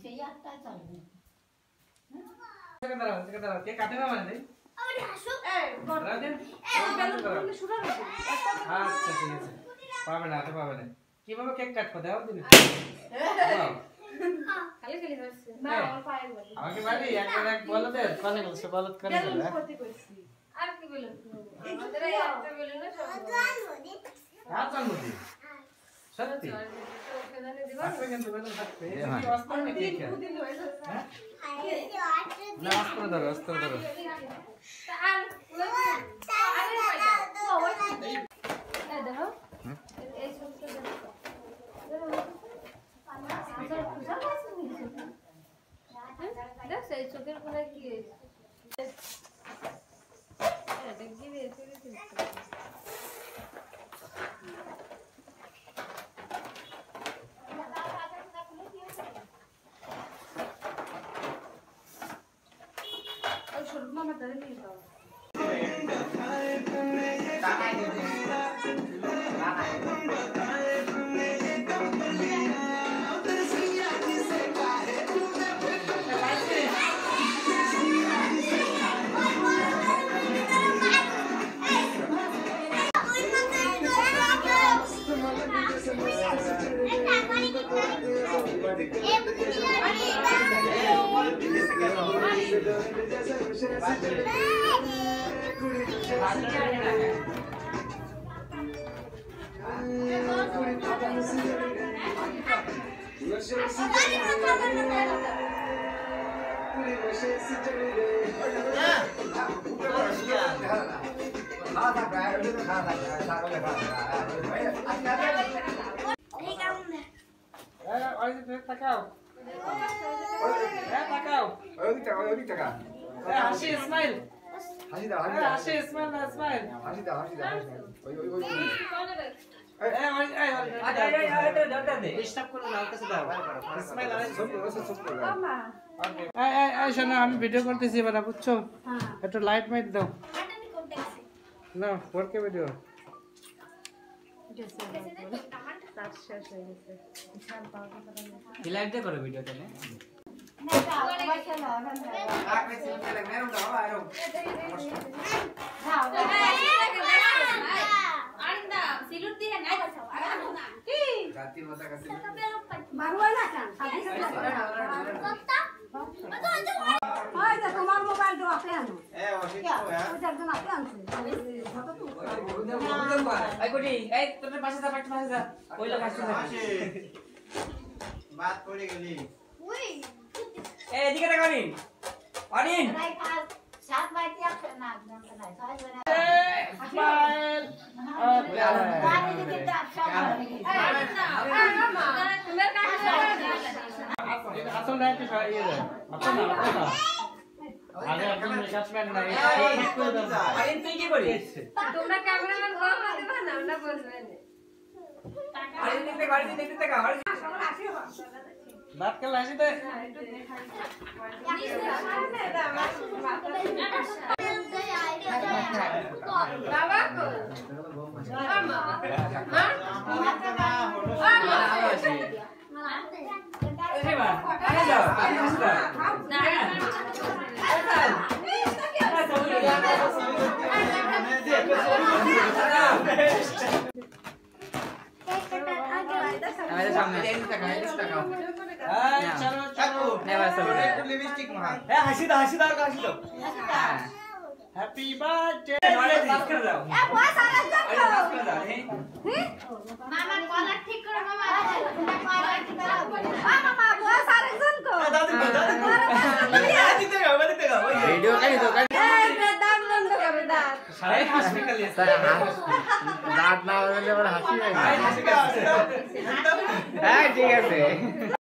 সেই একটা চলবে দাঁড়াও কে কাটে না মানে আরে হাসো রাজেন শুরু করো আচ্ছা ঠিক আছে পাবে না কিভাবে কেক কাটবো দাও দিন খালি খালি হচ্ছে না আমার পায়ে বলে আমাকে বাড়ি একবার এক বলো দে কোনে বলছে বলত করে না আর কি বলেন আমাদের একটা বলেন না সব আচ্ছা মুদি সত্যি আপনি কিন্তু বলেন থাকবে এই অস্ত্র নাকি কেক না অস্ত্র ধরো আর আরে দেখো এই ছোটটা দেখো সেই চোখের কোনায় কি মামা তাহলে নিয়ে যাও তাকাও ওই টাকা হাসি স্মাইল হাসি দাও হাসি স্মাইল হাসি দাও ওই আমি ভিডিও করতেছি এবার বুঝছো একটু লাইট মাইট দাও না ফোরকে ভিডিও লাইটে করো ভিডিও তাহলে তোমার মোবাইল তো আপনি আনো বাত করে গেলি এদিকে দেখা অরিন অরিন সাত বাইতে আছে না না স্মাইল আসল লাইট ইয়ে দেয় আপনি না আগে একদম মেকআপ ম্যান না অরিন তুই কি করিস তোমরা ক্যামেরাম্যান কম দেবা না না বলবে অরিন দেখতে দেখা অরিন बात कर लासी दे बाबा को मामा अरे वाह आ जाओ हमारे सामने चलो लिपस्टिक मार हंसी दो हैप्पी बर्थडे बात कर रहा हूं बहुत सारा कर रहा है मामा कॉलर ठीक करो मामा कॉलर ठीक करो मामा बहुत सारे जन को दादी दिखेगा वीडियो का ही तो कर दांत बंद करो दांत सारे हॉस्पिटल है सर দাঁত না হলে বড় হাসি হয় हंसी का হ্যাঁ ঠিক আছে